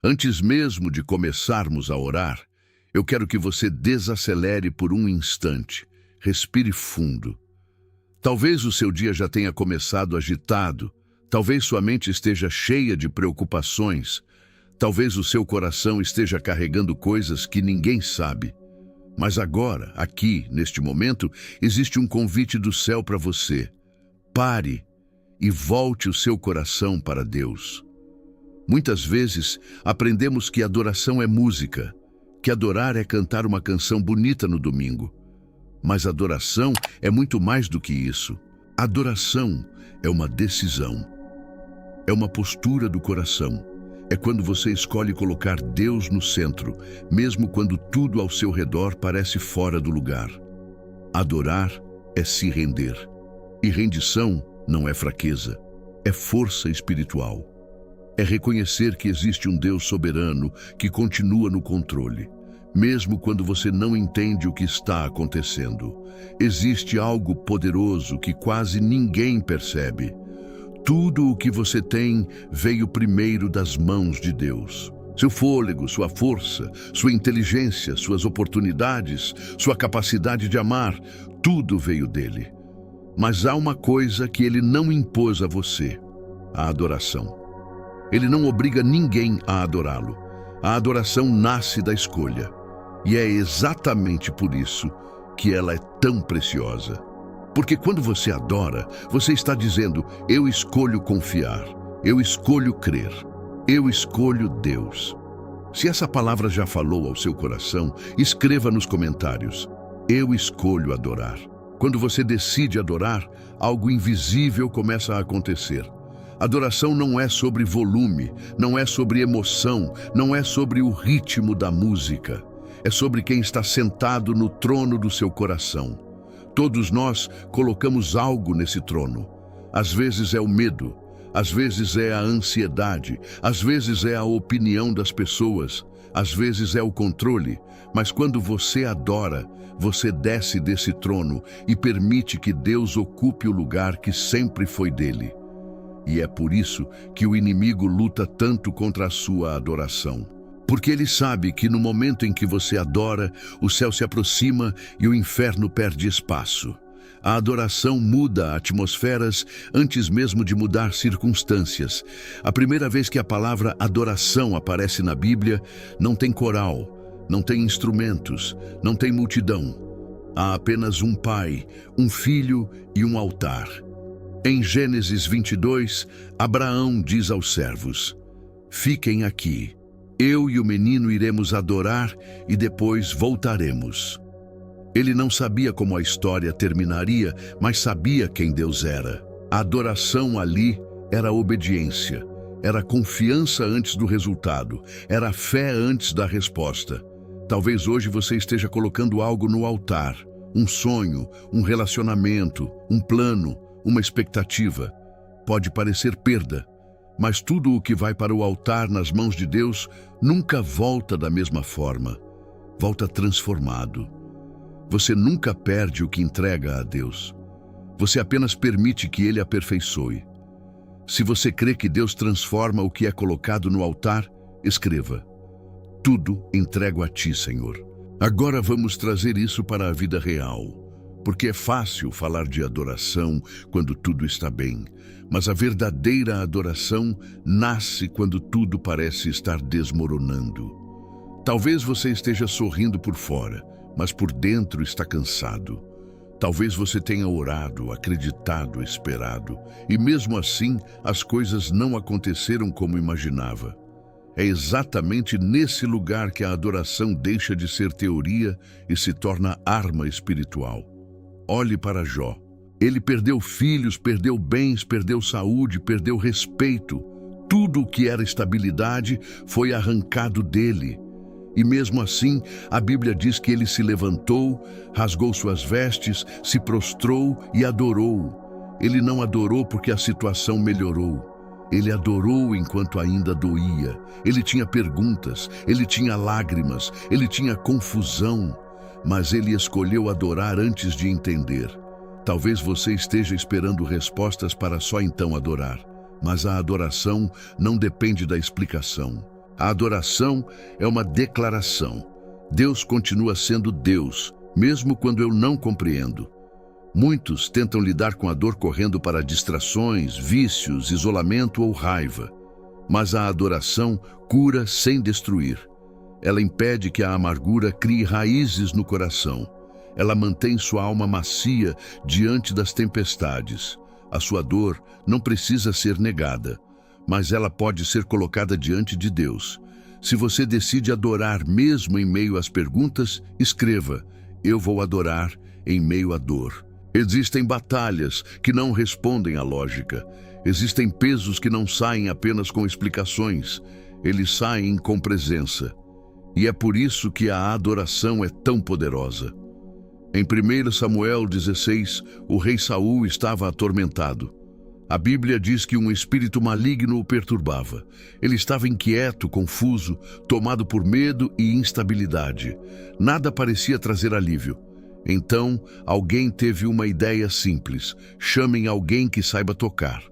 Antes mesmo de começarmos a orar, eu quero que você desacelere por um instante. Respire fundo. Talvez o seu dia já tenha começado agitado, talvez sua mente esteja cheia de preocupações, talvez o seu coração esteja carregando coisas que ninguém sabe. Mas agora, aqui, neste momento, existe um convite do céu para você. Pare e volte o seu coração para Deus. Muitas vezes aprendemos que adoração é música, que adorar é cantar uma canção bonita no domingo. Mas adoração é muito mais do que isso. Adoração é uma decisão. É uma postura do coração. É quando você escolhe colocar Deus no centro, mesmo quando tudo ao seu redor parece fora do lugar. Adorar é se render. E rendição não é fraqueza, é força espiritual. É reconhecer que existe um Deus soberano que continua no controle. Mesmo quando você não entende o que está acontecendo, existe algo poderoso que quase ninguém percebe. Tudo o que você tem veio primeiro das mãos de Deus. Seu fôlego, sua força, sua inteligência, suas oportunidades, sua capacidade de amar, tudo veio dele. Mas há uma coisa que ele não impôs a você: a adoração. Ele não obriga ninguém a adorá-lo. A adoração nasce da escolha. E é exatamente por isso que ela é tão preciosa. Porque quando você adora, você está dizendo: eu escolho confiar, eu escolho crer, eu escolho Deus. Se essa palavra já falou ao seu coração, escreva nos comentários: eu escolho adorar. Quando você decide adorar, algo invisível começa a acontecer. Adoração não é sobre volume, não é sobre emoção, não é sobre o ritmo da música. É sobre quem está sentado no trono do seu coração. Todos nós colocamos algo nesse trono. Às vezes é o medo, às vezes é a ansiedade, às vezes é a opinião das pessoas, às vezes é o controle. Mas quando você adora, você desce desse trono e permite que Deus ocupe o lugar que sempre foi dele. E é por isso que o inimigo luta tanto contra a sua adoração. Porque ele sabe que no momento em que você adora, o céu se aproxima e o inferno perde espaço. A adoração muda atmosferas antes mesmo de mudar circunstâncias. A primeira vez que a palavra adoração aparece na Bíblia, não tem coral, não tem instrumentos, não tem multidão. Há apenas um pai, um filho e um altar. Em Gênesis 22, Abraão diz aos servos: fiquem aqui. Eu e o menino iremos adorar e depois voltaremos. Ele não sabia como a história terminaria, mas sabia quem Deus era. A adoração ali era obediência, era confiança antes do resultado, era fé antes da resposta. Talvez hoje você esteja colocando algo no altar, um sonho, um relacionamento, um plano, uma expectativa. Pode parecer perda, mas tudo o que vai para o altar nas mãos de Deus nunca volta da mesma forma. Volta transformado. Você nunca perde o que entrega a Deus. Você apenas permite que Ele aperfeiçoe. Se você crê que Deus transforma o que é colocado no altar, escreva: tudo entrego a Ti, Senhor. Agora vamos trazer isso para a vida real. Porque é fácil falar de adoração quando tudo está bem, mas a verdadeira adoração nasce quando tudo parece estar desmoronando. Talvez você esteja sorrindo por fora, mas por dentro está cansado. Talvez você tenha orado, acreditado, esperado, e mesmo assim as coisas não aconteceram como imaginava. É exatamente nesse lugar que a adoração deixa de ser teoria e se torna arma espiritual. Olhe para Jó. Ele perdeu filhos, perdeu bens, perdeu saúde, perdeu respeito. Tudo o que era estabilidade foi arrancado dele. E mesmo assim, a Bíblia diz que ele se levantou, rasgou suas vestes, se prostrou e adorou. Ele não adorou porque a situação melhorou. Ele adorou enquanto ainda doía. Ele tinha perguntas, ele tinha lágrimas, ele tinha confusão. Mas ele escolheu adorar antes de entender. Talvez você esteja esperando respostas para só então adorar. Mas a adoração não depende da explicação. A adoração é uma declaração. Deus continua sendo Deus, mesmo quando eu não compreendo. Muitos tentam lidar com a dor correndo para distrações, vícios, isolamento ou raiva. Mas a adoração cura sem destruir. Ela impede que a amargura crie raízes no coração. Ela mantém sua alma macia diante das tempestades. A sua dor não precisa ser negada, mas ela pode ser colocada diante de Deus. Se você decide adorar mesmo em meio às perguntas, escreva: eu vou adorar em meio à dor. Existem batalhas que não respondem à lógica. Existem pesos que não saem apenas com explicações. Eles saem com presença. E é por isso que a adoração é tão poderosa. Em 1 Samuel 16, o rei Saul estava atormentado. A Bíblia diz que um espírito maligno o perturbava. Ele estava inquieto, confuso, tomado por medo e instabilidade. Nada parecia trazer alívio. Então, alguém teve uma ideia simples: chamem alguém que saiba tocar.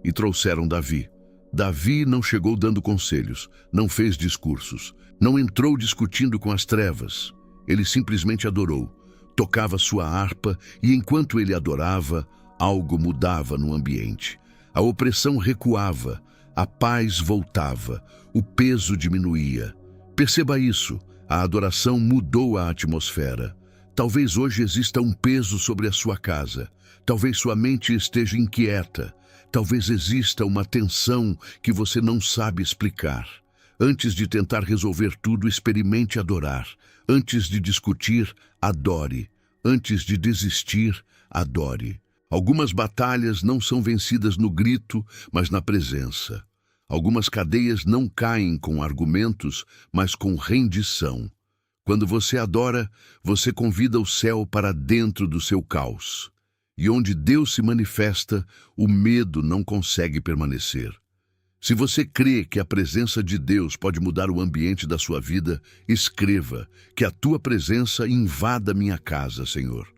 E trouxeram Davi. Davi não chegou dando conselhos, não fez discursos, não entrou discutindo com as trevas. Ele simplesmente adorou. Tocava sua harpa e, enquanto ele adorava, algo mudava no ambiente. A opressão recuava, a paz voltava, o peso diminuía. Perceba isso, a adoração mudou a atmosfera. Talvez hoje exista um peso sobre a sua casa. Talvez sua mente esteja inquieta. Talvez exista uma tensão que você não sabe explicar. Antes de tentar resolver tudo, experimente adorar. Antes de discutir, adore. Antes de desistir, adore. Algumas batalhas não são vencidas no grito, mas na presença. Algumas cadeias não caem com argumentos, mas com rendição. Quando você adora, você convida o céu para dentro do seu caos. E onde Deus se manifesta, o medo não consegue permanecer. Se você crê que a presença de Deus pode mudar o ambiente da sua vida, escreva: que a tua presença invada minha casa, Senhor.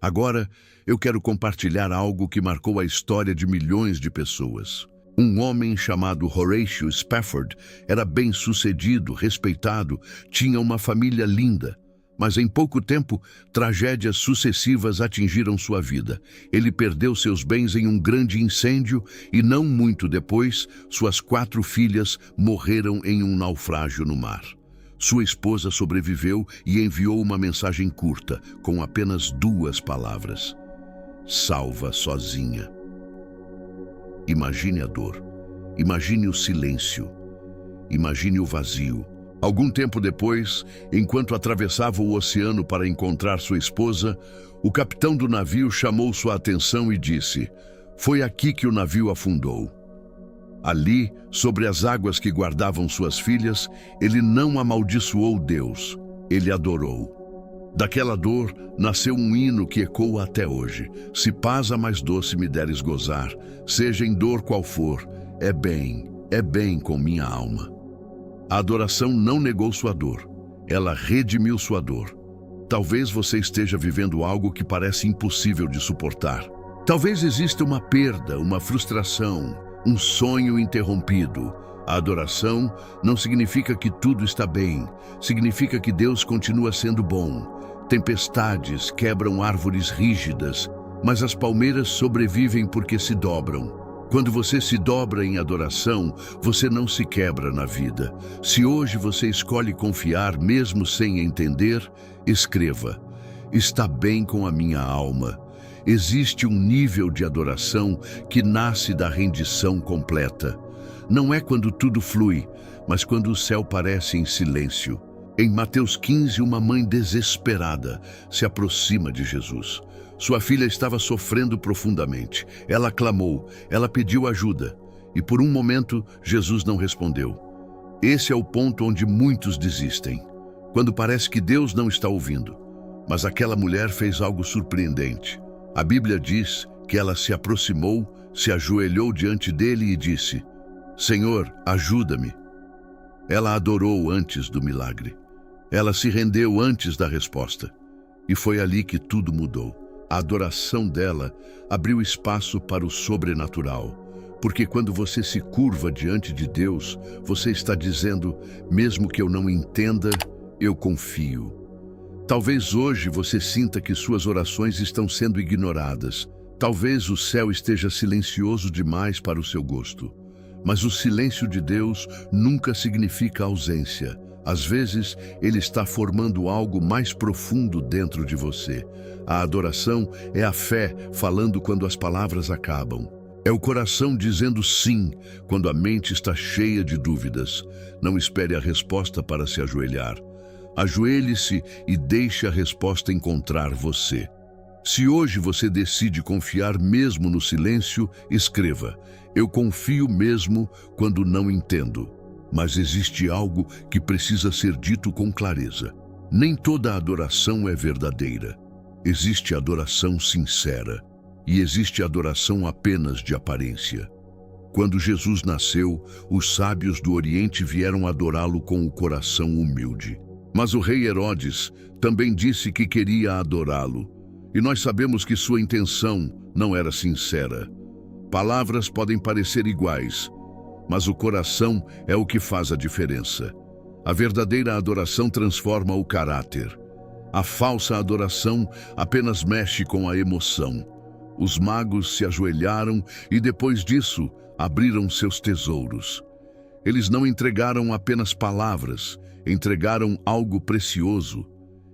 Agora, eu quero compartilhar algo que marcou a história de milhões de pessoas. Um homem chamado Horatio Spafford era bem-sucedido, respeitado, tinha uma família linda. Mas em pouco tempo, tragédias sucessivas atingiram sua vida. Ele perdeu seus bens em um grande incêndio e, não muito depois, suas 4 filhas morreram em um naufrágio no mar. Sua esposa sobreviveu e enviou uma mensagem curta, com apenas 2 palavras: salva sozinha. Imagine a dor, imagine o silêncio, imagine o vazio. Algum tempo depois, enquanto atravessava o oceano para encontrar sua esposa, o capitão do navio chamou sua atenção e disse: foi aqui que o navio afundou. Ali, sobre as águas que guardavam suas filhas, ele não amaldiçoou Deus, ele adorou. Daquela dor, nasceu um hino que ecoa até hoje: se paz a mais doce me deres gozar, seja em dor qual for, é bem com minha alma. A adoração não negou sua dor, ela redimiu sua dor. Talvez você esteja vivendo algo que parece impossível de suportar. Talvez exista uma perda, uma frustração, um sonho interrompido. A adoração não significa que tudo está bem, significa que Deus continua sendo bom. Tempestades quebram árvores rígidas, mas as palmeiras sobrevivem porque se dobram. Quando você se dobra em adoração, você não se quebra na vida. Se hoje você escolhe confiar mesmo sem entender, escreva: está bem com a minha alma. Existe um nível de adoração que nasce da rendição completa. Não é quando tudo flui, mas quando o céu parece em silêncio. Em Mateus 15, uma mãe desesperada se aproxima de Jesus. Sua filha estava sofrendo profundamente. Ela clamou, ela pediu ajuda. E por um momento, Jesus não respondeu. Esse é o ponto onde muitos desistem, quando parece que Deus não está ouvindo. Mas aquela mulher fez algo surpreendente. A Bíblia diz que ela se aproximou, se ajoelhou diante dele e disse: Senhor, ajuda-me. Ela adorou antes do milagre. Ela se rendeu antes da resposta. E foi ali que tudo mudou. A adoração dela abriu espaço para o sobrenatural. Porque quando você se curva diante de Deus, você está dizendo, mesmo que eu não entenda, eu confio. Talvez hoje você sinta que suas orações estão sendo ignoradas. Talvez o céu esteja silencioso demais para o seu gosto. Mas o silêncio de Deus nunca significa ausência. Às vezes, Ele está formando algo mais profundo dentro de você. A adoração é a fé falando quando as palavras acabam. É o coração dizendo sim quando a mente está cheia de dúvidas. Não espere a resposta para se ajoelhar. Ajoelhe-se e deixe a resposta encontrar você. Se hoje você decide confiar mesmo no silêncio, escreva: eu confio mesmo quando não entendo. Mas existe algo que precisa ser dito com clareza. Nem toda adoração é verdadeira. Existe adoração sincera e existe adoração apenas de aparência. Quando Jesus nasceu, os sábios do Oriente vieram adorá-lo com o coração humilde. Mas o rei Herodes também disse que queria adorá-lo. E nós sabemos que sua intenção não era sincera. Palavras podem parecer iguais, mas o coração é o que faz a diferença. A verdadeira adoração transforma o caráter. A falsa adoração apenas mexe com a emoção. Os magos se ajoelharam e depois disso abriram seus tesouros. Eles não entregaram apenas palavras, entregaram algo precioso.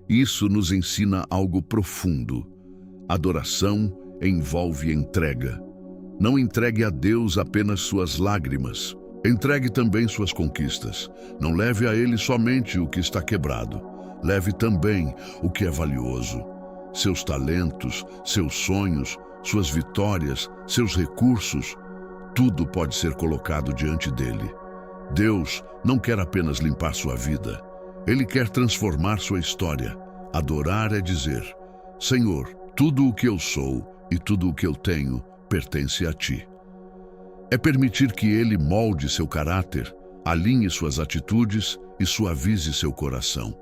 Isso nos ensina algo profundo. Adoração envolve entrega. Não entregue a Deus apenas suas lágrimas. Entregue também suas conquistas. Não leve a Ele somente o que está quebrado. Leve também o que é valioso. Seus talentos, seus sonhos, suas vitórias, seus recursos, tudo pode ser colocado diante dele. Deus não quer apenas limpar sua vida. Ele quer transformar sua história. Adorar é dizer: Senhor, tudo o que eu sou e tudo o que eu tenho pertence a Ti. É permitir que Ele molde seu caráter, alinhe suas atitudes e suavize seu coração.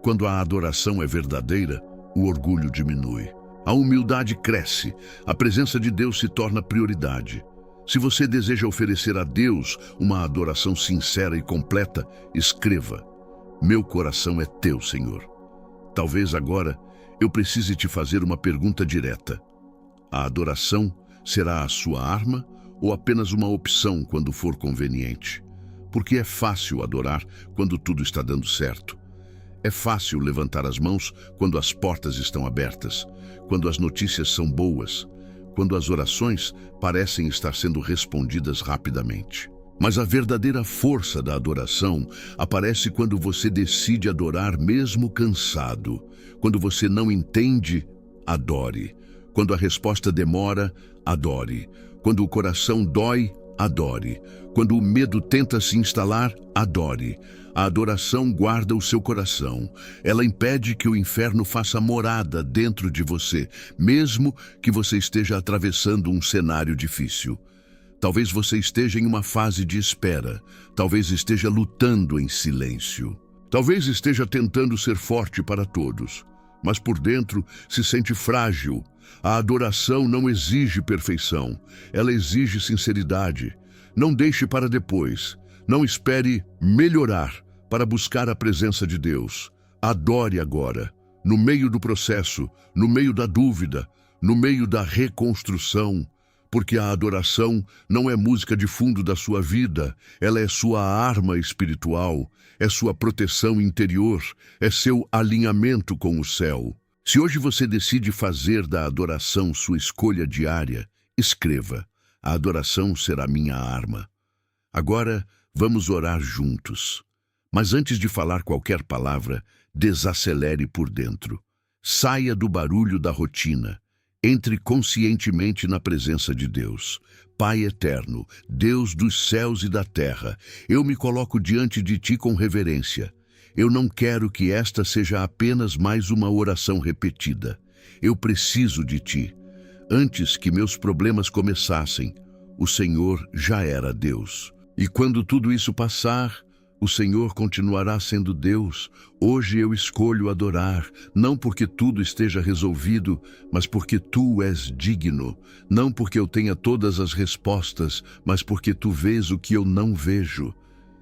Quando a adoração é verdadeira, o orgulho diminui. A humildade cresce, a presença de Deus se torna prioridade. Se você deseja oferecer a Deus uma adoração sincera e completa, escreva: meu coração é Teu, Senhor. Talvez agora eu precise te fazer uma pergunta direta. A adoração será a sua arma ou apenas uma opção quando for conveniente? Porque é fácil adorar quando tudo está dando certo. É fácil levantar as mãos quando as portas estão abertas, quando as notícias são boas, quando as orações parecem estar sendo respondidas rapidamente. Mas a verdadeira força da adoração aparece quando você decide adorar mesmo cansado. Quando você não entende, adore. Quando a resposta demora, adore. Quando o coração dói, adore. Quando o medo tenta se instalar, adore. A adoração guarda o seu coração. Ela impede que o inferno faça morada dentro de você, mesmo que você esteja atravessando um cenário difícil. Talvez você esteja em uma fase de espera. Talvez esteja lutando em silêncio. Talvez esteja tentando ser forte para todos, mas por dentro se sente frágil. A adoração não exige perfeição. Ela exige sinceridade. Não deixe para depois. Não espere melhorar para buscar a presença de Deus. Adore agora, no meio do processo, no meio da dúvida, no meio da reconstrução. Porque a adoração não é música de fundo da sua vida, ela é sua arma espiritual, é sua proteção interior, é seu alinhamento com o céu. Se hoje você decide fazer da adoração sua escolha diária, escreva: a adoração será minha arma. Agora, vamos orar juntos. Mas antes de falar qualquer palavra, desacelere por dentro. Saia do barulho da rotina. Entre conscientemente na presença de Deus. Pai eterno, Deus dos céus e da terra, eu me coloco diante de Ti com reverência. Eu não quero que esta seja apenas mais uma oração repetida. Eu preciso de Ti. Antes que meus problemas começassem, o Senhor já era Deus. E quando tudo isso passar, O Senhor continuará sendo Deus. Hoje eu escolho adorar, não porque tudo esteja resolvido, mas porque Tu és digno. Não porque eu tenha todas as respostas, mas porque Tu vês o que eu não vejo.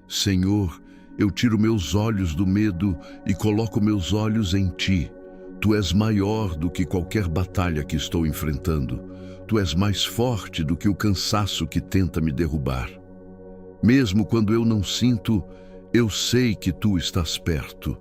Senhor, eu tiro meus olhos do medo e coloco meus olhos em Ti. Tu és maior do que qualquer batalha que estou enfrentando. Tu és mais forte do que o cansaço que tenta me derrubar. Mesmo quando eu não sinto, eu sei que Tu estás perto.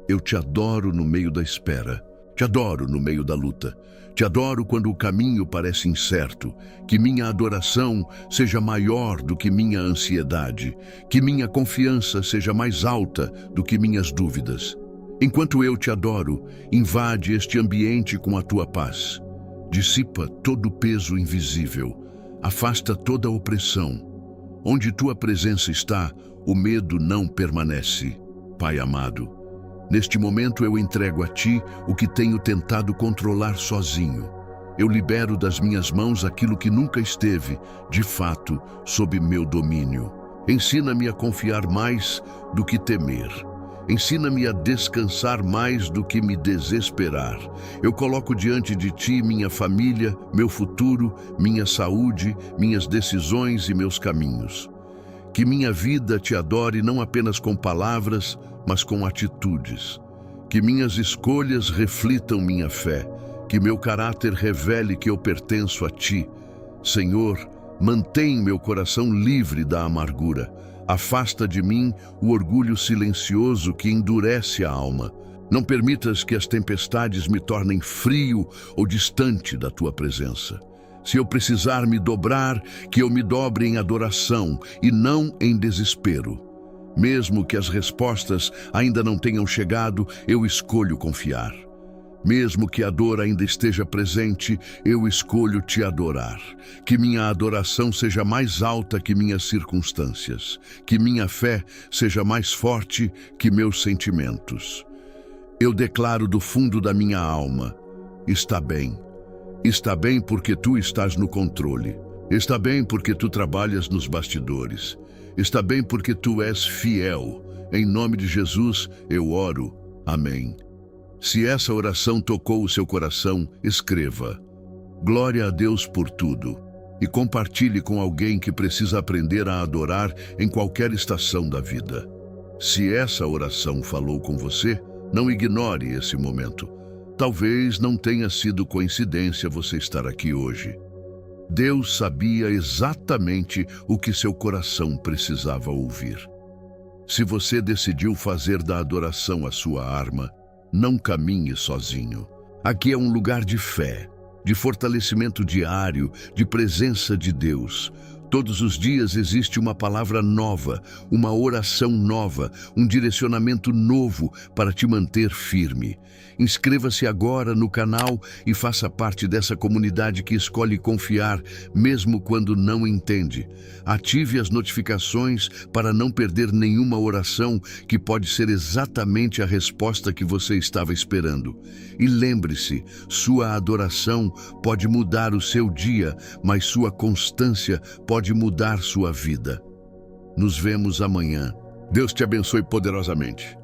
Eu Te adoro no meio da espera. Te adoro no meio da luta. Te adoro quando o caminho parece incerto. Que minha adoração seja maior do que minha ansiedade. Que minha confiança seja mais alta do que minhas dúvidas. Enquanto eu Te adoro, invade este ambiente com a Tua paz. Dissipa todo o peso invisível. Afasta toda a opressão. Onde Tua presença está, o medo não permanece. Pai amado, neste momento eu entrego a Ti o que tenho tentado controlar sozinho. Eu libero das minhas mãos aquilo que nunca esteve, de fato, sob meu domínio. Ensina-me a confiar mais do que temer. Ensina-me a descansar mais do que me desesperar. Eu coloco diante de Ti minha família, meu futuro, minha saúde, minhas decisões e meus caminhos. Que minha vida Te adore não apenas com palavras, mas com atitudes. Que minhas escolhas reflitam minha fé. Que meu caráter revele que eu pertenço a Ti. Senhor, mantém meu coração livre da amargura. Afasta de mim o orgulho silencioso que endurece a alma. Não permitas que as tempestades me tornem frio ou distante da Tua presença. Se eu precisar me dobrar, que eu me dobre em adoração e não em desespero. Mesmo que as respostas ainda não tenham chegado, eu escolho confiar. Mesmo que a dor ainda esteja presente, eu escolho Te adorar. Que minha adoração seja mais alta que minhas circunstâncias. Que minha fé seja mais forte que meus sentimentos. Eu declaro do fundo da minha alma: está bem. Está bem porque Tu estás no controle. Está bem porque Tu trabalhas nos bastidores. Está bem porque Tu és fiel. Em nome de Jesus eu oro. Amém. Se essa oração tocou o seu coração, escreva: Glória a Deus por tudo. E compartilhe com alguém que precisa aprender a adorar em qualquer estação da vida. Se essa oração falou com você, não ignore esse momento. Talvez não tenha sido coincidência você estar aqui hoje. Deus sabia exatamente o que seu coração precisava ouvir. Se você decidiu fazer da adoração a sua arma, não caminhe sozinho. Aqui é um lugar de fé, de fortalecimento diário, de presença de Deus. Todos os dias existe uma palavra nova, uma oração nova, um direcionamento novo para te manter firme. Inscreva-se agora no canal e faça parte dessa comunidade que escolhe confiar, mesmo quando não entende. Ative as notificações para não perder nenhuma oração que pode ser exatamente a resposta que você estava esperando. E lembre-se, sua adoração pode mudar o seu dia, mas sua constância pode mudar sua vida. Nos vemos amanhã. Deus te abençoe poderosamente.